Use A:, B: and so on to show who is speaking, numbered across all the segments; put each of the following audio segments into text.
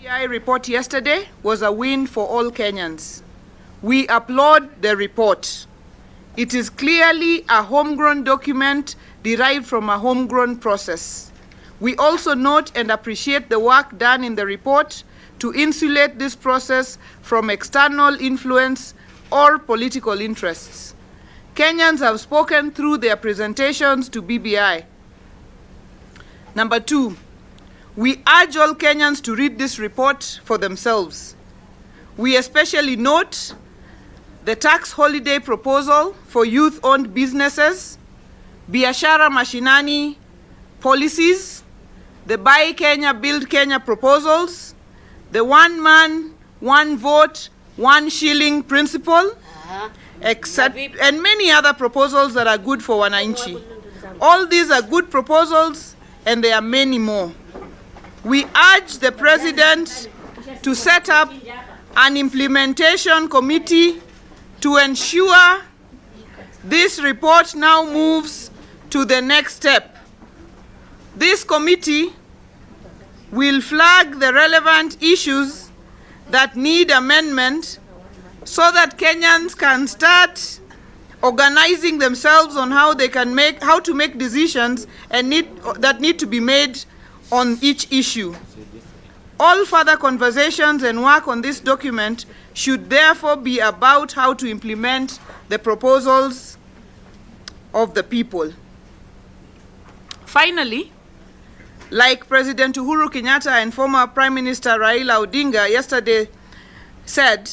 A: BBI report yesterday was a win for all Kenyans. We applaud the report. It is clearly a homegrown document derived from a homegrown process. We also note and appreciate the work done in the report to insulate this process from external influence or political interests. Kenyans have spoken through their presentations to BBI. Number 2, we urge all Kenyans to read this report for themselves. We especially note the tax holiday proposal for youth-owned businesses, Biashara Mashinani policies, the Buy Kenya, Build Kenya proposals, the 1 man, 1 vote, 1 shilling principle, and many other proposals that are good for wananchi. All these are good proposals, and there are many more. We urge the President to set up an implementation committee to ensure this report now moves to the next step. This committee will flag the relevant issues that need amendment so that Kenyans can start organizing themselves on how to make decisions that need to be made on each issue. All further conversations and work on this document should therefore be about how to implement the proposals of the people. Finally, like President Uhuru Kenyatta and former Prime Minister Raila Odinga yesterday said,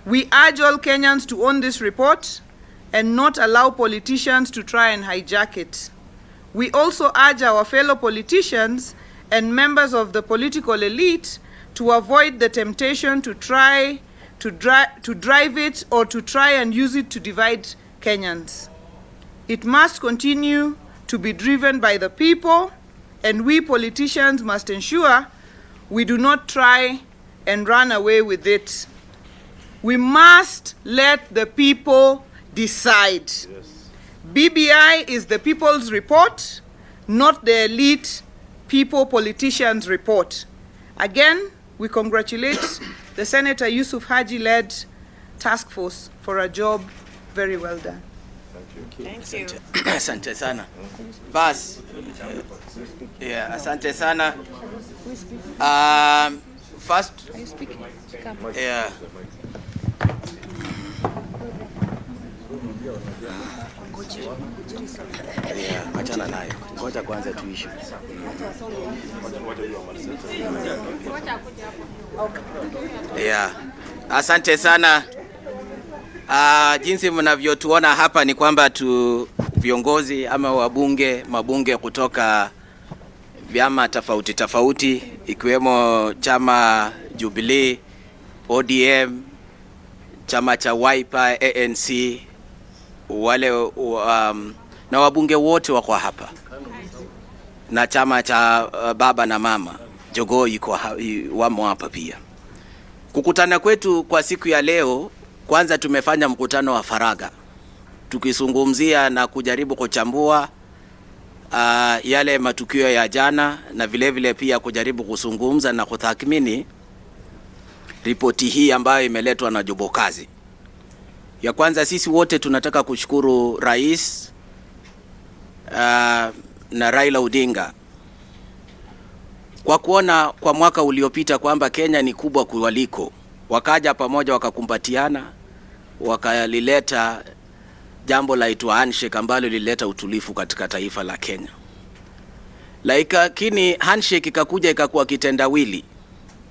A: we urge all Kenyans to own this report and not allow politicians to try and hijack it. We also urge our fellow politicians and members of the political elite to avoid the temptation to drive it or to try and use it to divide Kenyans. It must continue to be driven by the people, and we politicians must ensure we do not try and run away with it. We must let the people decide. Yes. BBI is the people's report, not the elite politicians' report. Again, we congratulate the Senator Yusuf Haji-led task force for a job very well done.
B: Thank you. Asante sana. Bas. Yeah, asante sana. First. Are you speaking? Yeah. Yeah, achana nayo. Ngoja kwanza tuishi. Yeah. Asante sana. Jinsi mnavyotuona hapa ni kwamba viongozi ama mabunge kutoka vyama tofauti ikiwemo chama Jubilee, ODM, chama cha Wiper, ANC, wale na wabunge wote wako hapa, na chama cha baba na mama Jogoo wamo hapa pia. Kukutana kwetu kwa siku ya leo, kwanza tumefanya mkutano wa faraga tukizungumzia na kujaribu kuchambua yale matukio ya jana, na vile pia kujaribu kuzungumza na kutathmini ripoti hii ambayo imeletwa na jopo kazi. Ya kwanza, sisi wote tunataka kushukuru Rais na Raila Odinga kwa kuona kwa mwaka uliopita kwamba Kenya ni kubwa kuliko. Wakaja pamoja wakakumbatiana, wakalileta jambo la itwa handshake ambalo lilileta utulifu katika taifa la Kenya. Lakini handshake ikakuja ikakuwa kitendawili.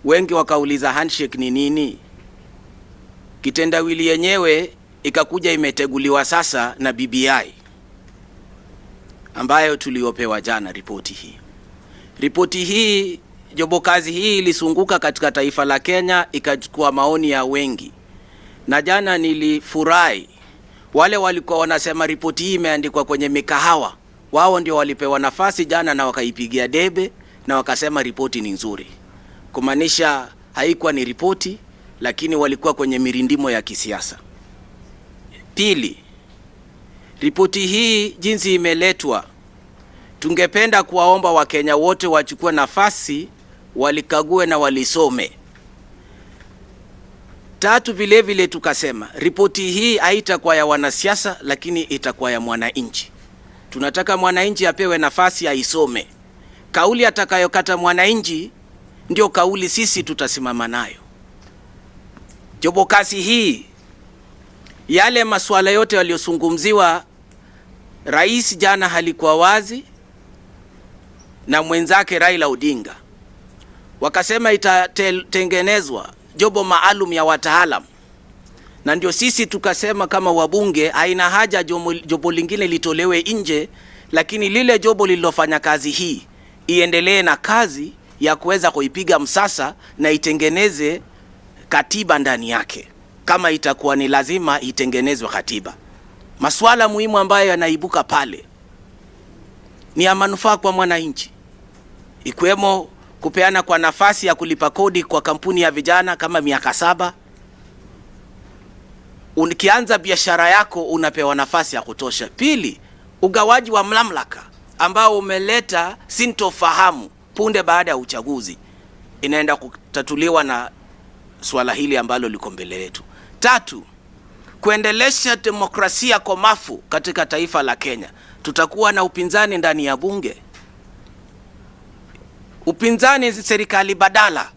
B: Wengi wakauliza handshake ni nini? Kitendawili yenyewe ikakuja imeteguliwa sasa na BBI ambayo tuliopewa jana ripoti hii. Ripoti hii, jopo kazi hii ilisunguka katika taifa la Kenya, ikachukua maoni ya wengi. Na jana nilifurahi wale walikuwa wanasema ripoti hii imeandikwa kwenye mikahawa. Wao ndio walipewa nafasi jana na wakaipigia debe na wakasema ripoti ni nzuri. Kumaanisha haikuwa ni ripoti, lakini walikuwa kwenye mirindimo ya kisiasa. Pili, ripoti hii jinsi imeletwa, tungependa kuwaomba Wakenya wote wachukue nafasi walikague na walisome. Tatu, vile vile tukasema ripoti hii haitakuwa ya wanasiasa, lakini itakuwa ya mwananchi. Tunataka mwananchi apewe nafasi aisome. Kauli atakayokata mwananchi ndio kauli sisi tutasimama nayo. Jobokasi hii, yale masuala yote yaliyozungumziwa, rais jana halikuwa wazi na mwenzake Raila Odinga. Wakasema itatengenezwa jobo maalum ya wataalam. Na ndio sisi tukasema kama wabunge haina haja jobo lingine litolewe nje, lakini lile jobo lililofanya kazi hii iendelee na kazi ya kuweza kuipiga msasa na itengeneze katiba ndani yake, kama itakuwa ni lazima itengenezwe katiba. Masuala muhimu ambayo yanaibuka pale ni ya manufaa kwa mwananchi, ikiwemo kupeana kwa nafasi ya kulipa kodi kwa kampuni ya vijana kama miaka 7. Ukianza biashara yako unapewa nafasi ya kutosha. Pili, ugawaji wa mamlaka ambao umeleta sintofahamu punde baada ya uchaguzi inaenda kutatuliwa na swala hili ambalo liko mbele yetu. Tatu, kuendelesha demokrasia komafu katika taifa la Kenya. Tutakuwa na upinzani ndani ya bunge. Upinzani serikali badala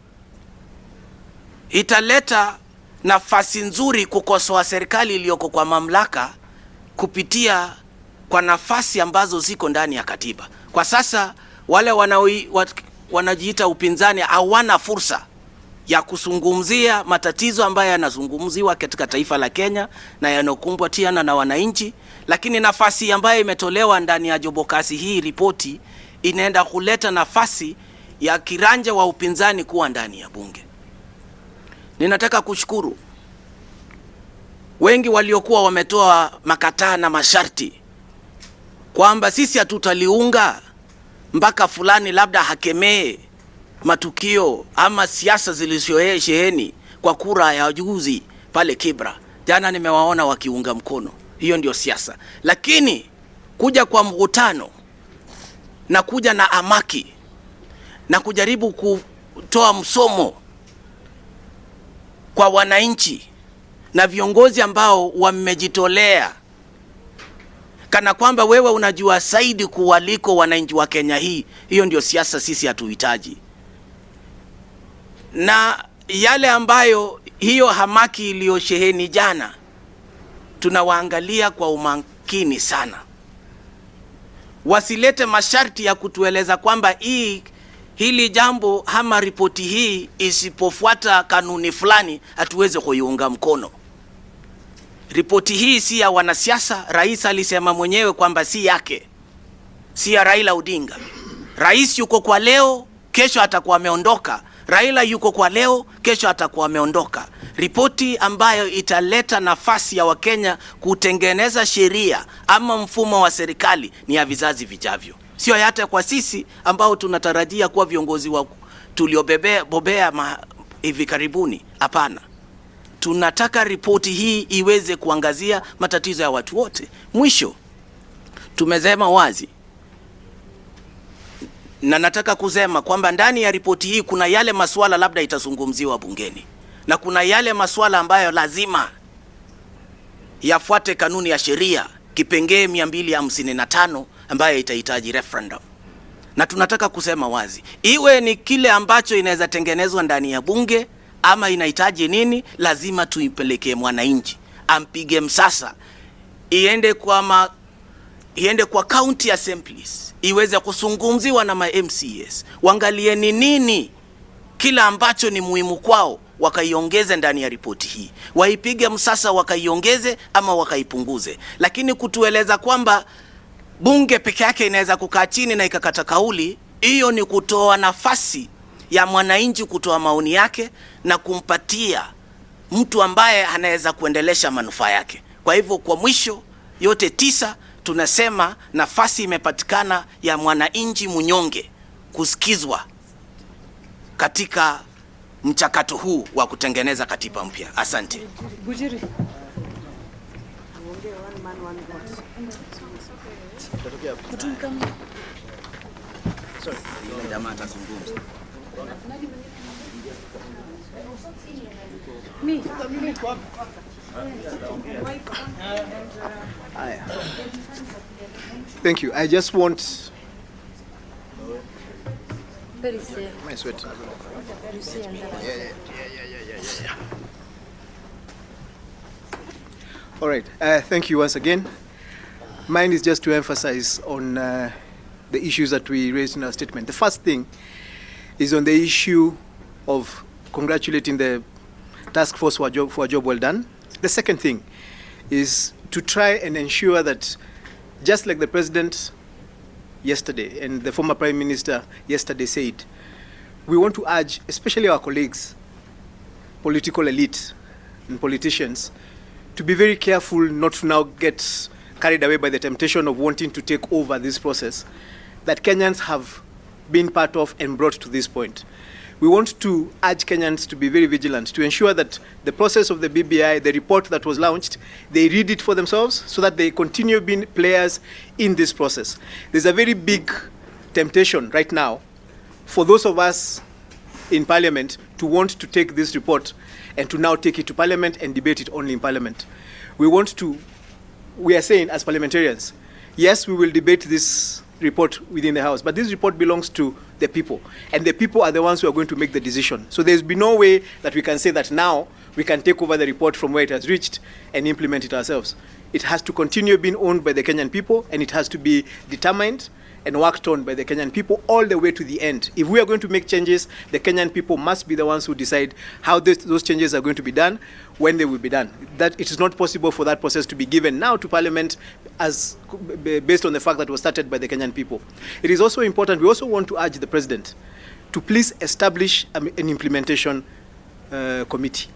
B: italeta nafasi nzuri kukosoa serikali iliyoko kwa mamlaka kupitia kwa nafasi ambazo ziko ndani ya katiba. Kwa sasa wale wanajiita upinzani hawana fursa ya kuzungumzia matatizo ambayo yanazungumziwa katika taifa la Kenya na yanokumbatiana na wananchi, lakini nafasi ambayo imetolewa ndani ya jobokasi hii ripoti inaenda kuleta nafasi ya kiranja wa upinzani kuwa ndani ya bunge. Ninataka kushukuru wengi waliokuwa wametoa makataa na masharti kwamba sisi hatutaliunga mpaka fulani labda hakemee matukio ama siasa zilizosheheni kwa kura ya juzi pale Kibra. Jana nimewaona wakiunga mkono. Hiyo ndio siasa. Lakini kuja kwa mkutano na kuja na amaki na kujaribu kutoa msomo kwa wananchi na viongozi ambao wamejitolea kana kwamba wewe unajua zaidi kuwaliko wananchi wa Kenya hii, hiyo ndio siasa sisi hatuhitaji. Na yale ambayo hiyo hamaki iliyosheheni jana tunawaangalia kwa umakini sana. Wasilete masharti ya kutueleza kwamba hili jambo ama ripoti hii isipofuata kanuni fulani hatuweze kuiunga mkono. Ripoti hii si ya wanasiasa. Rais alisema mwenyewe kwamba si yake, si ya Raila Odinga. Rais yuko kwa leo, kesho atakuwa ameondoka. Raila yuko kwa leo, kesho atakuwa ameondoka. Ripoti ambayo italeta nafasi ya Wakenya kutengeneza sheria ama mfumo wa serikali ni ya vizazi vijavyo, sio hata kwa sisi ambao tunatarajia kuwa viongozi wa tuliobobea hivi karibuni. Hapana, tunataka ripoti hii iweze kuangazia matatizo ya watu wote. Mwisho, tumesema wazi na nataka kusema kwamba ndani ya ripoti hii kuna yale masuala labda itazungumziwa bungeni na kuna yale masuala ambayo lazima yafuate kanuni ya sheria kipengee 255 ambayo itahitaji referendum. Na tunataka kusema wazi, iwe ni kile ambacho inaweza tengenezwa ndani ya bunge ama inahitaji nini, lazima tuipelekee mwananchi, ampige msasa, iende kwa county assemblies, iweze kuzungumziwa na ma MCAs, waangalie ni nini kila ambacho ni muhimu kwao, wakaiongeze ndani ya ripoti hii, waipige msasa, wakaiongeze ama wakaipunguze. Lakini kutueleza kwamba bunge peke yake inaweza kukaa chini na ikakata kauli, hiyo ni kutoa nafasi ya mwananchi kutoa maoni yake na kumpatia mtu ambaye anaweza kuendelesha manufaa yake. Kwa hivyo kwa mwisho yote 9 tunasema nafasi imepatikana ya mwananchi mnyonge kusikizwa katika mchakato huu wa kutengeneza katiba mpya. Asante.
A: Bujiri.
B: Sorry, jamaa atazungumza.
C: Thank you. I just want... My sweat. Yeah. All right. Thank you once again. Mine is just to emphasize on the issues that we raised in our statement. The first thing is on the issue of congratulating the task force for a job well done. The second thing is to try and ensure that, just like the President yesterday and the former Prime Minister yesterday said, we want to urge, especially our colleagues, political elite and politicians, to be very careful not to now get carried away by the temptation of wanting to take over this process that Kenyans have been part of and brought to this point. We want to urge Kenyans to be very vigilant, to ensure that the process of the BBI, the report that was launched, they read it for themselves so that they continue being players in this process. There's a very big temptation right now for those of us in Parliament to want to take this report and to now take it to Parliament and debate it only in Parliament. We are saying as parliamentarians, yes, we will debate this report within the House, but this report belongs to the people, and the people are the ones who are going to make the decision. So there's been no way that we can say that now we can take over the report from where it has reached and implement it ourselves. It has to continue being owned by the Kenyan people, and it has to be determined and worked on by the Kenyan people all the way to the end. If we are going to make changes, the Kenyan people must be the ones who decide how those changes are going to be done, when they will be done. That it is not possible for that process to be given now to Parliament as based on the fact that it was started by the Kenyan people. It is also important, we also want to urge the President to please establish an implementation committee.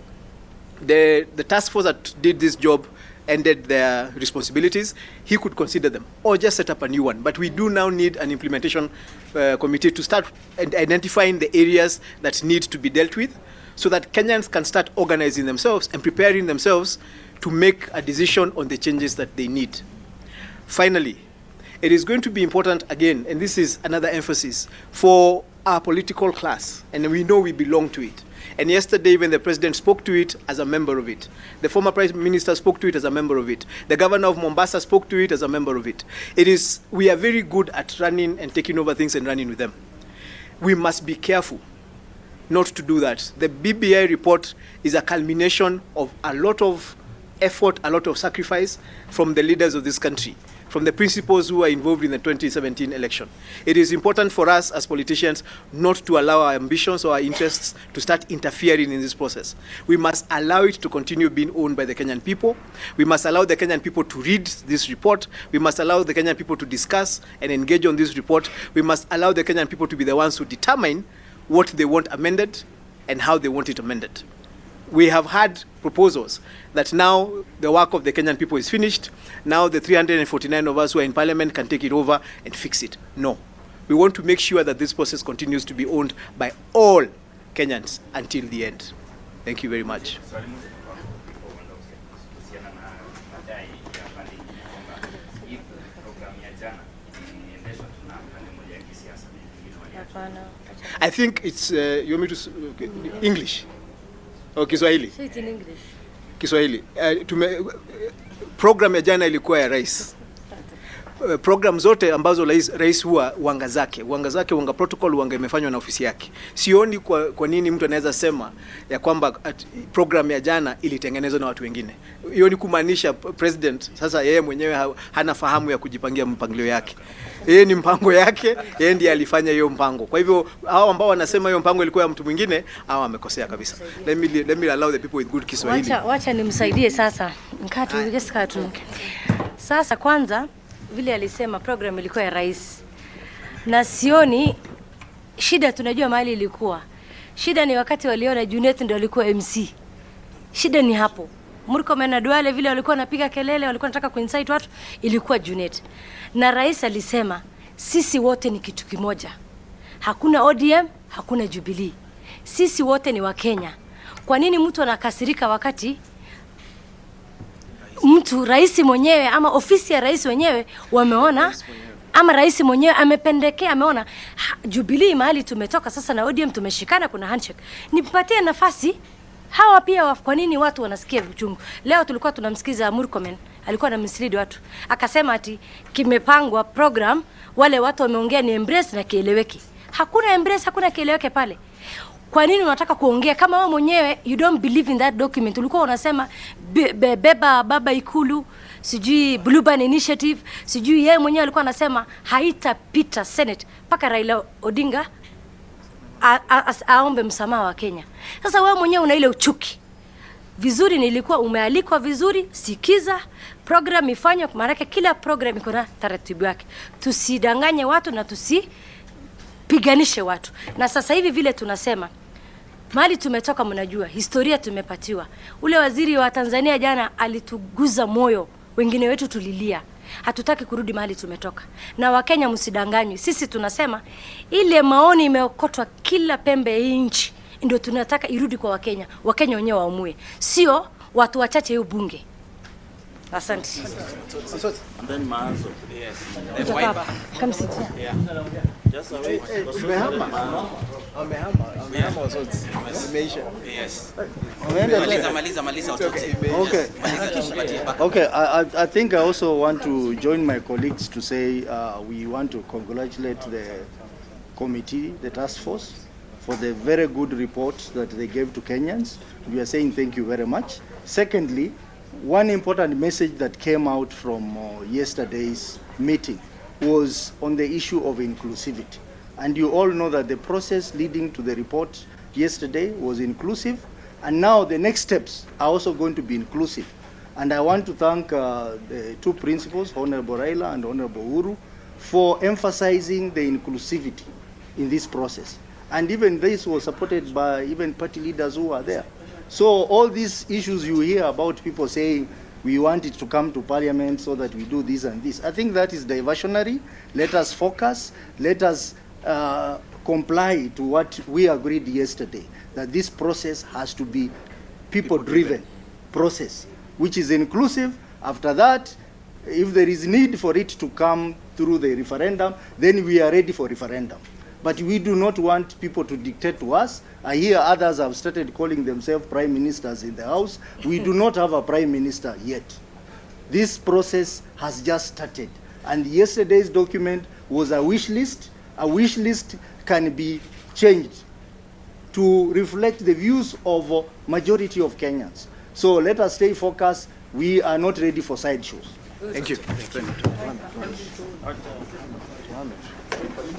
C: The task force that did this job ended their responsibilities. He could consider them or just set up a new one. But we do now need an implementation committee to start identifying the areas that need to be dealt with so that Kenyans can start organizing themselves and preparing themselves to make a decision on the changes that they need. Finally, it is going to be important again, and this is another emphasis, for our political class, and we know we belong to it. And yesterday, when the President spoke to it as a member of it, the former Prime Minister spoke to it as a member of it, the Governor of Mombasa spoke to it as a member of it. We are very good at running and taking over things and running with them. We must be careful not to do that. The BBI report is a culmination of a lot of effort, a lot of sacrifice from the leaders of this country, from the principals who are involved in the 2017 election. It is important for us as politicians not to allow our ambitions or our interests to start interfering in this process. We must allow it to continue being owned by the Kenyan people. We must allow the Kenyan people to read this report. We must allow the Kenyan people to discuss and engage on this report. We must allow the Kenyan people to be the ones who determine what they want amended and how they want it amended. We have had proposals that now the work of the Kenyan people is finished. Now the 349 of us who are in Parliament can take it over and fix it. No. We want to make sure that this process continues to be owned by all Kenyans until the end. Thank you very much. I think it's, you want me to, English? Oh, Kiswahili.
D: Say it in English.
C: Kiswahili. Program ya jana ilikuwa ya rais. Program zote ambazo rais huwa wanga zake protocol wanga imefanywa na ofisi yake. Sioni kwa nini mtu anaweza sema ya kwamba program ya jana ilitengenezwa na watu wengine. Hiyo ni kumaanisha president sasa yeye mwenyewe hana fahamu ya kujipangia mpangilio yake. Yeye ni mpango yake, yeye ndiye alifanya hiyo mpango. Kwa hivyo hao ambao wanasema hiyo mpango ilikuwa ya mtu mwingine, hao wamekosea kabisa. Let me allow the people with good Kiswahili.
D: Wacha nimsaidie sasa. Nkatu. Sasa kwanza vile alisema program ilikuwa ya rais. Na sioni shida, tunajua mahali ilikuwa. Shida ni wakati waliona Junet ndio alikuwa MC. Shida ni hapo. Murkomen na Duale vile walikuwa wanapiga kelele, walikuwa wanataka kuinsight watu, ilikuwa Junet. Na rais alisema sisi wote ni kitu kimoja. Hakuna ODM, hakuna Jubilee. Sisi wote ni wa Kenya. Kwa nini mtu anakasirika wakati mtu rais mwenyewe ama ofisi ya rais wenyewe wameona ama rais mwenyewe amependekea, ameona Jubilee mahali tumetoka sasa na ODM tumeshikana, kuna handshake, nipatie nafasi hawa pia. Kwa nini watu wanasikia uchungu? Leo tulikuwa tunamsikiza Murkomen, alikuwa na mislead watu, akasema ati kimepangwa program, wale watu wameongea ni embrace na Kieleweke. Hakuna embrace, hakuna Kieleweke pale. Kwa nini unataka kuongea kama wewe mwenyewe you don't believe in that document? Ulikuwa unasema beba baba Ikulu, sijui Blue Band Initiative, sijui yeye mwenyewe alikuwa anasema haitapita Senate paka Raila Odinga aombe msamaha wa Kenya. Sasa wewe mwenyewe una ile uchuki. Vizuri nilikuwa umealikwa vizuri, sikiza program ifanywe, maana kila program iko na taratibu yake. Tusidanganye watu na tusipiganishe watu. Na sasa hivi vile tunasema mahali tumetoka, mnajua historia tumepatiwa. Ule waziri wa Tanzania jana alituguza moyo, wengine wetu tulilia. Hatutaki kurudi mahali tumetoka. Na Wakenya msidanganywe. Sisi tunasema ile maoni imeokotwa kila pembe ya nchi ndio tunataka irudi kwa Wakenya. Wakenya wenyewe waamue, sio watu wachache hiyo bunge. Asante.
E: And then Maanzo.
B: Yes.
D: Come sit here.
B: Yeah.
E: Just wait.
B: Yes. Maliza
E: Okay, I think I also want to join my colleagues to say we want to congratulate the committee, the task force, for the very good report that they gave to Kenyans. We are saying thank you very much. Secondly, one important message that came out from yesterday's meeting was on the issue of inclusivity. And you all know that the process leading to the report yesterday was inclusive, and now the next steps are also going to be inclusive. And I want to thank the two principals, Honorable Raila and Honorable Uhuru, for emphasizing the inclusivity in this process. And even this was supported by even party leaders who are there. So all these issues you hear about people saying we want it to come to parliament so that we do this and this, I think that is diversionary. Let us focus, let us comply to what we agreed yesterday, that this process has to be people-driven process, which is inclusive. After that, if there is need for it to come through the referendum, then we are ready for referendum. But we do not want people to dictate to us. I hear others have started calling themselves prime ministers in the House. We do not have a prime minister yet. This process has just started. And yesterday's document was a wish list. A wish list can be changed to reflect the views of a majority of Kenyans. So let us stay focused. We are not ready for sideshows.
C: Thank you.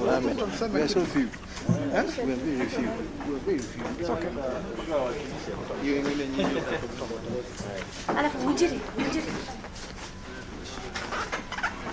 E: We are so few. We are very few. It's okay.
D: Alafu ujiri.